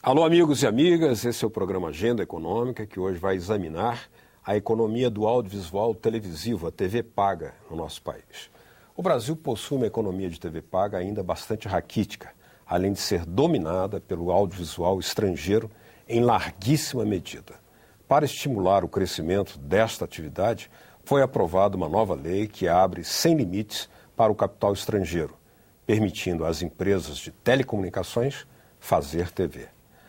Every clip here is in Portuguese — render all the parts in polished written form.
Alô, amigos e amigas, esse é o programa Agenda Econômica, que hoje vai examinar a economia do audiovisual televisivo, a TV paga, no nosso país. O Brasil possui uma economia de TV paga ainda bastante raquítica, além de ser dominada pelo audiovisual estrangeiro em larguíssima medida. Para estimular o crescimento desta atividade, foi aprovada uma nova lei que abre sem limites para o capital estrangeiro, permitindo às empresas de telecomunicações fazer TV.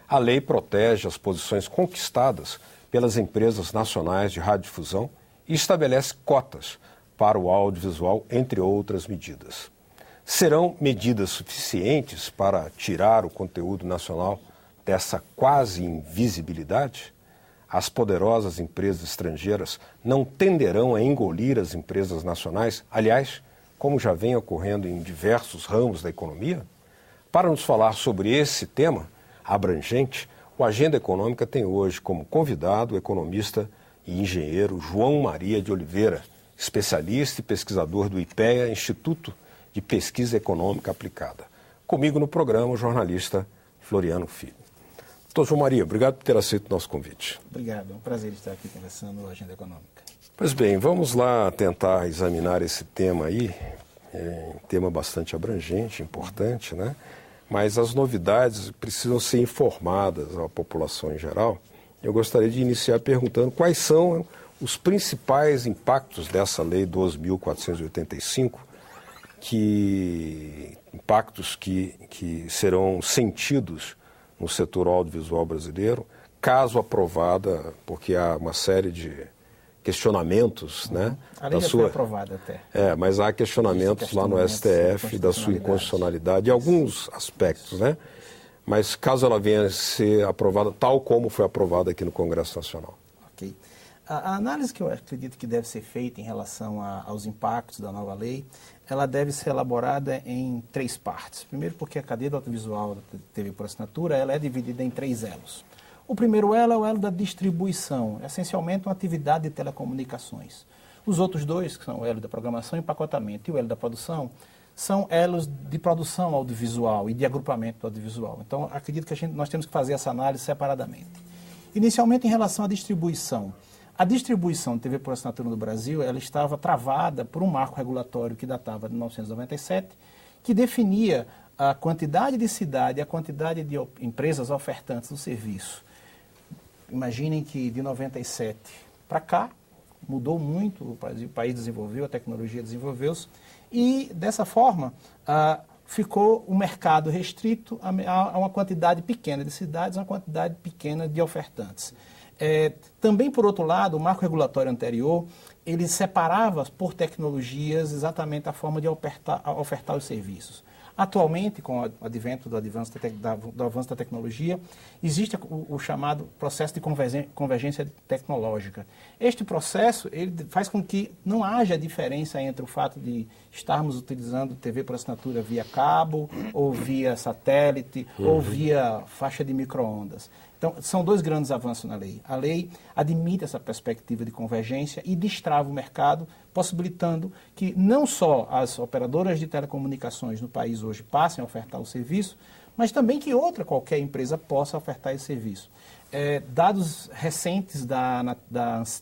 A lei protege as posições conquistadas pelas empresas nacionais de radiodifusão e estabelece cotas para o audiovisual, entre outras medidas. Serão medidas suficientes para tirar o conteúdo nacional dessa quase invisibilidade? As poderosas empresas estrangeiras não tenderão a engolir as empresas nacionais, aliás, como já vem ocorrendo em diversos ramos da economia? Para nos falar sobre esse tema abrangente, o Agenda Econômica tem hoje como convidado o economista e engenheiro João Maria de Oliveira, especialista e pesquisador do IPEA, Instituto de Pesquisa Econômica Aplicada. Comigo no programa o jornalista Floriano Filho. Doutor João Maria, obrigado por ter aceito o nosso convite. Obrigado, é um prazer estar aqui conversando com a Agenda Econômica. Pois bem, vamos lá tentar examinar esse tema aí, um tema bastante abrangente, importante, né? Mas as novidades precisam ser informadas à população em geral. Eu gostaria de iniciar perguntando quais são os principais impactos dessa Lei 12.485, impactos que serão sentidos no setor audiovisual brasileiro, caso aprovada, porque há uma série de questionamentos, né? A lei já foi aprovada até. Mas há questionamentos lá no STF da sua inconstitucionalidade, em alguns aspectos, né? Mas caso ela venha a ser aprovada tal como foi aprovada aqui no Congresso Nacional. Ok. A análise que eu acredito que deve ser feita em relação aos impactos da nova lei, ela deve ser elaborada em três partes. Primeiro, porque a cadeia do audiovisual da TV por assinatura ela é dividida em três elos. O primeiro elo é o elo da distribuição, essencialmente uma atividade de telecomunicações. Os outros dois, que são o elo da programação e empacotamento, e o elo da produção, são elos de produção audiovisual e de agrupamento do audiovisual. Então, acredito que nós temos que fazer essa análise separadamente. Inicialmente, em relação à distribuição. A distribuição de TV por assinatura no Brasil, ela estava travada por um marco regulatório que datava de 1997, que definia a quantidade de cidade e a quantidade de empresas ofertantes do serviço. Imaginem que de 97 para cá, mudou muito, o país desenvolveu, a tecnologia desenvolveu-se, e dessa forma ficou o mercado restrito a uma quantidade pequena de cidades, uma quantidade pequena de ofertantes. Também, por outro lado, o marco regulatório anterior, ele separava por tecnologias exatamente a forma de ofertar os serviços. Atualmente, com o advento do avanço da tecnologia, existe o chamado processo de convergência tecnológica. Este processo ele faz com que não haja diferença entre o fato de estarmos utilizando TV por assinatura via cabo, ou via satélite, ou via faixa de micro-ondas. Então, são dois grandes avanços na lei. A lei admite essa perspectiva de convergência e destrava o mercado, possibilitando que não só as operadoras de telecomunicações no país hoje passem a ofertar o serviço, mas também que qualquer empresa possa ofertar esse serviço. Dados recentes da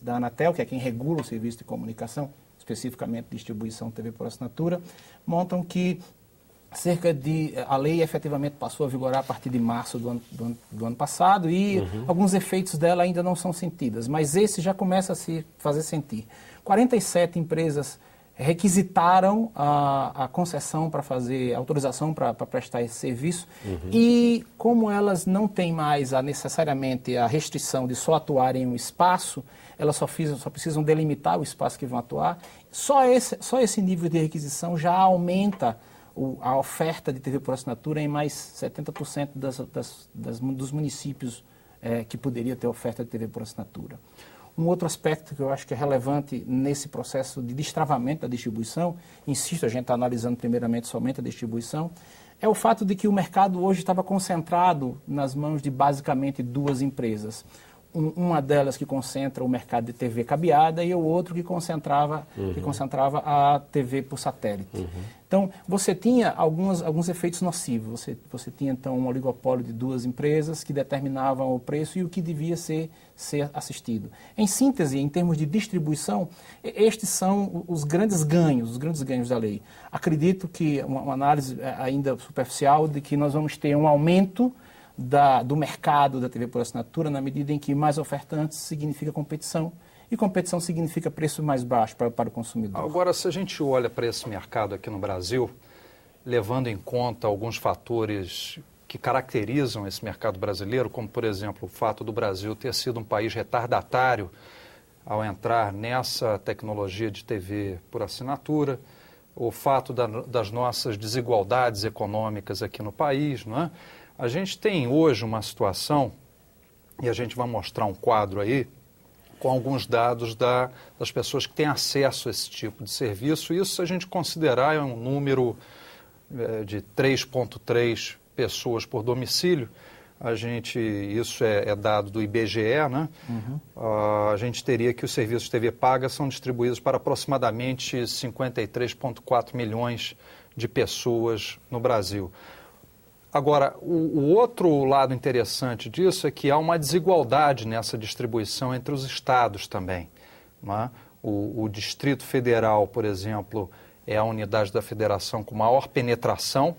Anatel, que é quem regula o serviço de comunicação, especificamente distribuição TV por assinatura, montam que a lei efetivamente passou a vigorar a partir de março do ano passado e alguns efeitos dela ainda não são sentidos, mas esse já começa a se fazer sentir. 47 empresas requisitaram a concessão para fazer, a autorização para prestar esse serviço e como elas não têm mais necessariamente a restrição de só atuar em um espaço, elas só precisam delimitar o espaço que vão atuar, só esse nível de requisição já aumenta a oferta de TV por assinatura em mais 70% dos municípios que poderia ter oferta de TV por assinatura. Um outro aspecto que eu acho que é relevante nesse processo de destravamento da distribuição, insisto, a gente está analisando primeiramente somente a distribuição, é o fato de que o mercado hoje estava concentrado nas mãos de basicamente duas empresas. uma delas que concentra o mercado de TV cabeada e o outro que concentrava a TV por satélite. Então, você tinha alguns efeitos nocivos. Você tinha, então, um oligopólio de duas empresas que determinavam o preço e o que devia ser assistido. Em síntese, em termos de distribuição, estes são os grandes ganhos da lei. Acredito que uma análise ainda superficial de que nós vamos ter um aumento do mercado da TV por assinatura na medida em que mais ofertantes significa competição. E competição significa preço mais baixo para o consumidor. Agora, se a gente olha para esse mercado aqui no Brasil, levando em conta alguns fatores que caracterizam esse mercado brasileiro, como, por exemplo, o fato do Brasil ter sido um país retardatário ao entrar nessa tecnologia de TV por assinatura, o fato das nossas desigualdades econômicas aqui no país, não é? A gente tem hoje uma situação, e a gente vai mostrar um quadro aí, com alguns dados das pessoas que têm acesso a esse tipo de serviço. Isso, se a gente considerar, é um número de 3,3 pessoas por domicílio. Isso é dado do IBGE, né? A gente teria que os serviços de TV paga são distribuídos para aproximadamente 53,4 milhões de pessoas no Brasil. Agora, o outro lado interessante disso é que há uma desigualdade nessa distribuição entre os estados também. Não é? O Distrito Federal, por exemplo, é a unidade da federação com maior penetração,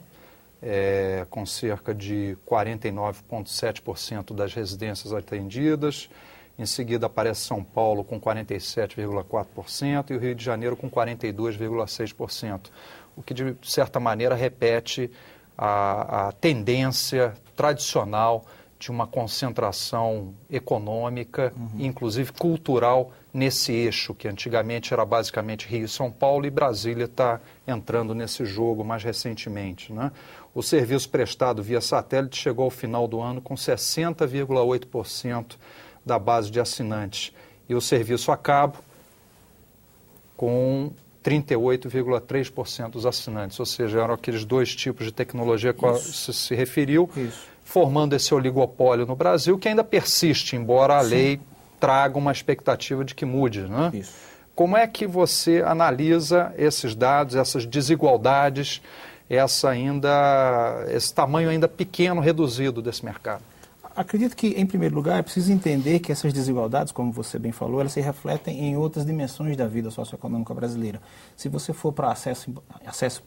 com cerca de 49,7% das residências atendidas. Em seguida aparece São Paulo com 47,4% e o Rio de Janeiro com 42,6%, o que de certa maneira repete a tendência tradicional de uma concentração econômica, inclusive cultural, nesse eixo, que antigamente era basicamente Rio e São Paulo, e Brasília está entrando nesse jogo mais recentemente, né? O serviço prestado via satélite chegou ao final do ano com 60,8% da base de assinantes, e o serviço a cabo com 38,3% dos assinantes, ou seja, eram aqueles dois tipos de tecnologia que você se referiu, formando esse oligopólio no Brasil, que ainda persiste, embora a lei traga uma expectativa de que mude, né? Como é que você analisa esses dados, essas desigualdades, esse tamanho ainda pequeno, reduzido desse mercado? Acredito que, em primeiro lugar, é preciso entender que essas desigualdades, como você bem falou, elas se refletem em outras dimensões da vida socioeconômica brasileira. Se você for para acesso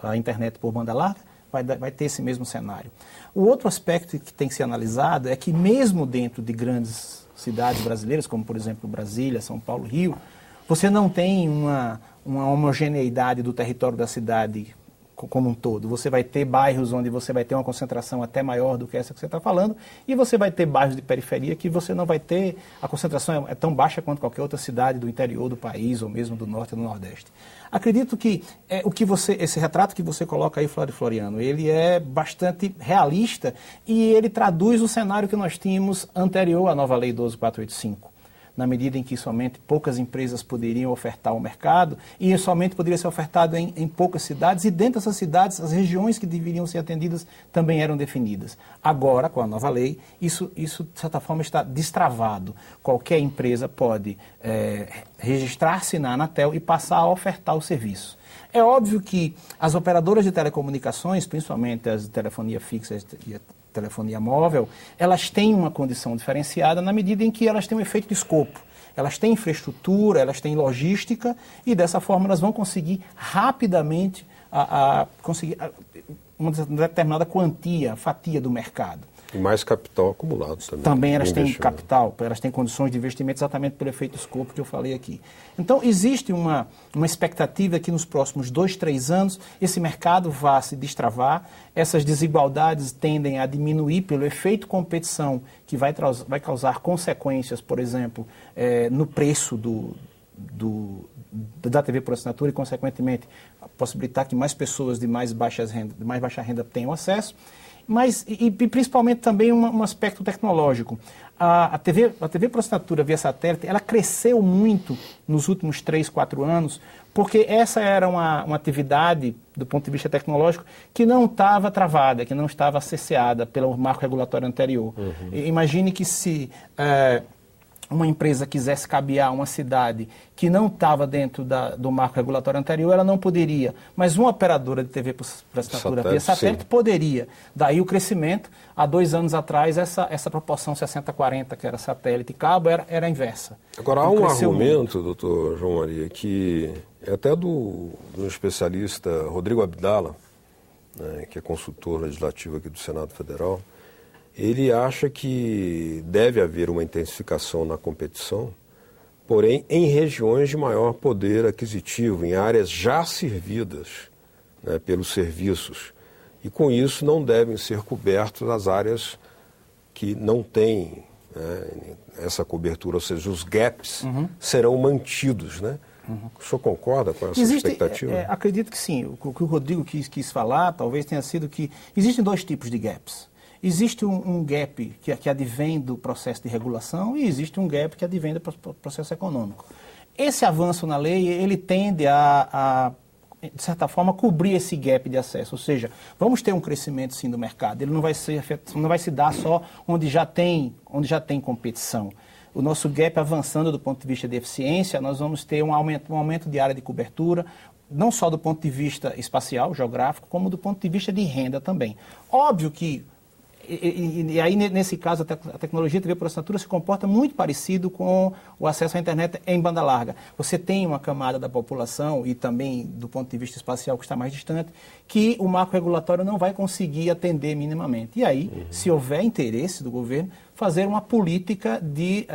à internet por banda larga, vai ter esse mesmo cenário. O outro aspecto que tem que ser analisado é que, mesmo dentro de grandes cidades brasileiras, como, por exemplo, Brasília, São Paulo, Rio, você não tem uma homogeneidade do território da cidade como um todo. Você vai ter bairros onde você vai ter uma concentração até maior do que essa que você está falando, e você vai ter bairros de periferia que você não vai ter, a concentração é tão baixa quanto qualquer outra cidade do interior do país, ou mesmo do norte ou do nordeste. Acredito que esse retrato que você coloca aí, Floriano, ele é bastante realista e ele traduz o cenário que nós tínhamos anterior à nova Lei 12.485. Na medida em que somente poucas empresas poderiam ofertar ao mercado e somente poderia ser ofertado em poucas cidades, e dentro dessas cidades as regiões que deveriam ser atendidas também eram definidas. Agora, com a nova lei, isso de certa forma está destravado. Qualquer empresa pode registrar-se na Anatel e passar a ofertar o serviço. É óbvio que as operadoras de telecomunicações, principalmente as de telefonia fixa e a telefonia móvel, elas têm uma condição diferenciada na medida em que elas têm um efeito de escopo. Elas têm infraestrutura, elas têm logística e dessa forma elas vão conseguir rapidamente conseguir uma determinada fatia do mercado. E mais capital acumulado também. Também elas têm capital, elas têm condições de investimento exatamente pelo efeito escopo que eu falei aqui. Então, existe uma expectativa que nos próximos 2, 3 anos esse mercado vá se destravar, essas desigualdades tendem a diminuir pelo efeito competição que vai causar consequências, por exemplo, no preço da TV por assinatura e, consequentemente, possibilitar que mais pessoas de mais baixa renda tenham acesso. Mas, e principalmente também um aspecto tecnológico. A TV por assinatura via satélite, ela cresceu muito nos últimos 3, 4 anos, porque essa era uma atividade, do ponto de vista tecnológico, que não estava travada, que não estava cerceada pelo marco regulatório anterior. Imagine que se uma empresa quisesse cabear uma cidade que não estava dentro do marco regulatório anterior, ela não poderia. Mas uma operadora de TV por assinatura via satélite poderia. Daí o crescimento. Há 2 anos atrás, essa proporção 60-40, que era satélite e cabo, era inversa. Agora, há um argumento, doutor João Maria, que é até do especialista Rodrigo Abdala, né, que é consultor legislativo aqui do Senado Federal. Ele acha que deve haver uma intensificação na competição, porém em regiões de maior poder aquisitivo, em áreas já servidas, né, pelos serviços. E com isso não devem ser cobertas as áreas que não têm, né, essa cobertura, ou seja, os gaps serão mantidos, né? O senhor concorda com essa expectativa? Acredito que sim. O que o Rodrigo quis falar talvez tenha sido que existem 2 tipos de gaps. Existe um gap que advém do processo de regulação e existe um gap que advém do processo econômico. Esse avanço na lei, ele tende de certa forma, cobrir esse gap de acesso. Ou seja, vamos ter um crescimento, sim, do mercado. Ele não vai se dar só onde já tem competição. O nosso gap avançando do ponto de vista de eficiência, nós vamos ter um aumento de área de cobertura, não só do ponto de vista espacial, geográfico, como do ponto de vista de renda também. Óbvio que E aí, nesse caso, a tecnologia TV por assinatura se comporta muito parecido com o acesso à internet em banda larga. Você tem uma camada da população, e também do ponto de vista espacial que está mais distante, que o marco regulatório não vai conseguir atender minimamente. E aí, se houver interesse do governo, fazer uma política de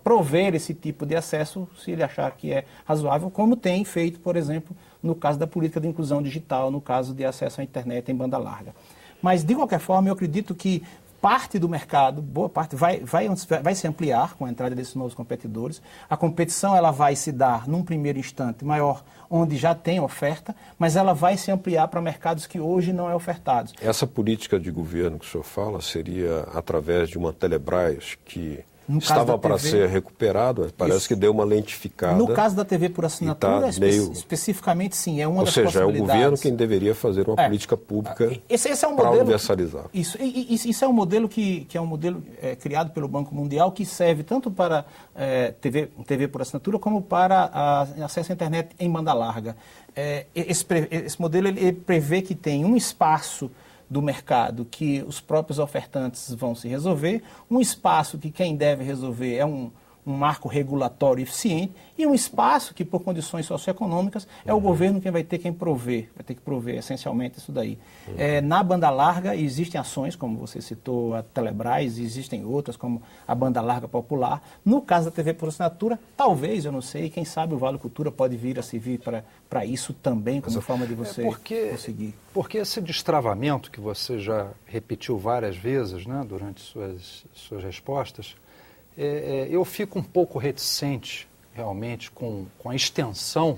prover esse tipo de acesso, se ele achar que é razoável, como tem feito, por exemplo, no caso da política de inclusão digital, no caso de acesso à internet em banda larga. Mas, de qualquer forma, eu acredito que parte do mercado, boa parte, vai se ampliar com a entrada desses novos competidores. A competição ela vai se dar, num primeiro instante, maior, onde já tem oferta, mas ela vai se ampliar para mercados que hoje não é ofertados. Essa política de governo que o senhor fala seria através de uma Telebrás que estava para ser recuperado, parece que deu uma lentificada. No caso da TV por assinatura, especificamente, sim, é uma das possibilidades. Ou seja, é o governo quem deveria fazer uma política pública para universalizar. Isso é um modelo que é um modelo criado pelo Banco Mundial, que serve tanto para TV por assinatura como para acesso à internet em banda larga. Esse modelo ele prevê que tem um espaço do mercado que os próprios ofertantes vão se resolver, um espaço que quem deve resolver é um marco regulatório eficiente e um espaço que, por condições socioeconômicas, é o governo quem vai ter que prover essencialmente isso daí. Na banda larga existem ações, como você citou, a Telebrás, existem outras, como a banda larga popular. No caso da TV por assinatura, talvez, eu não sei, quem sabe o Vale Cultura pode vir a servir para isso também, como forma de você conseguir. Porque esse destravamento que você já repetiu várias vezes, né, durante suas respostas, eu fico um pouco reticente, realmente, com a extensão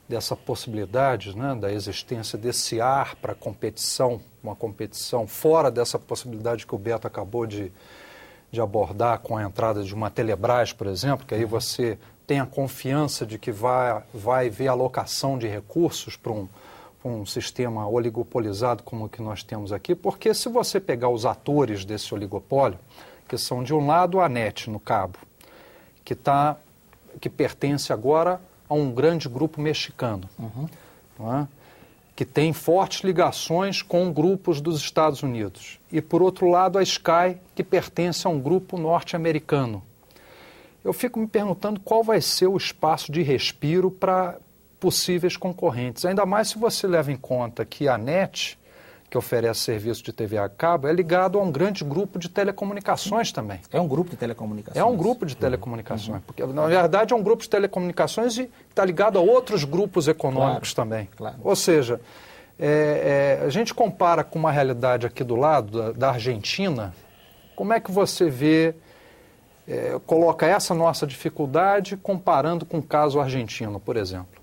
dessa possibilidade, né, da existência desse ar para competição, uma competição fora dessa possibilidade que o Beto acabou de abordar com a entrada de uma Telebrás, por exemplo, que aí você tem a confiança de que vai haver alocação de recursos para um sistema oligopolizado como o que nós temos aqui, porque se você pegar os atores desse oligopólio, que são, de um lado, a NET, no cabo, que pertence agora a um grande grupo mexicano, não é? Que tem fortes ligações com grupos dos Estados Unidos. E, por outro lado, a Sky, que pertence a um grupo norte-americano. Eu fico me perguntando qual vai ser o espaço de respiro para possíveis concorrentes, ainda mais se você leva em conta que a NET, que oferece serviço de TV a cabo, é ligado a um grande grupo de telecomunicações também. É um grupo de telecomunicações. É um grupo de telecomunicações, porque na verdade é um grupo de telecomunicações e está ligado a outros grupos econômicos também. Claro. Ou seja, a gente compara com uma realidade aqui do lado, da Argentina, como é que você vê, coloca essa nossa dificuldade comparando com o caso argentino, por exemplo?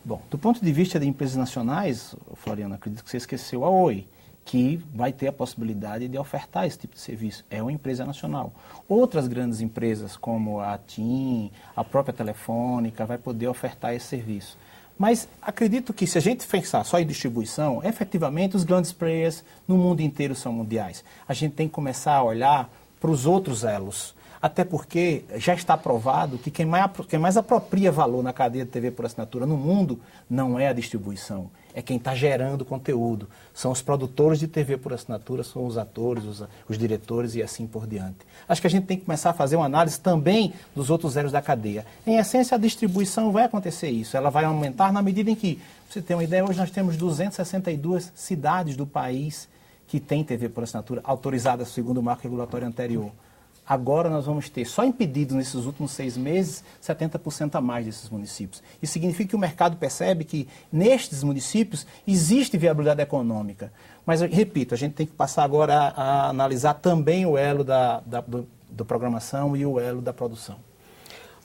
Bom, do ponto de vista de empresas nacionais, Floriano, acredito que você esqueceu a Oi, que vai ter a possibilidade de ofertar esse tipo de serviço. É uma empresa nacional. Outras grandes empresas, como a TIM, a própria Telefônica, vai poder ofertar esse serviço. Mas acredito que se a gente pensar só em distribuição, efetivamente os grandes players no mundo inteiro são mundiais. A gente tem que começar a olhar para os outros elos. Até porque já está provado que quem mais apropria valor na cadeia de TV por assinatura no mundo não é a distribuição, é quem está gerando conteúdo. São os produtores de TV por assinatura, são os atores, os diretores e assim por diante. Acho que a gente tem que começar a fazer uma análise também dos outros elos da cadeia. Em essência, a distribuição vai acontecer isso. Ela vai aumentar na medida em que, pra você ter uma ideia, hoje nós temos 262 cidades do país que têm TV por assinatura autorizada segundo o marco regulatório anterior. Agora nós vamos ter, só impedidos nesses últimos 6 meses, 70% a mais desses municípios. Isso significa que o mercado percebe que nestes municípios existe viabilidade econômica. Mas, repito, a gente tem que passar agora a analisar também o elo da programação e o elo da produção.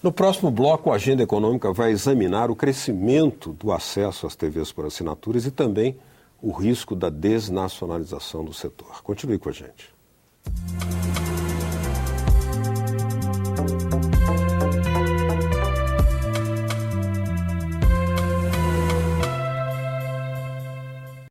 No próximo bloco, a Agenda Econômica vai examinar o crescimento do acesso às TVs por assinaturas e também o risco da desnacionalização do setor. Continue com a gente.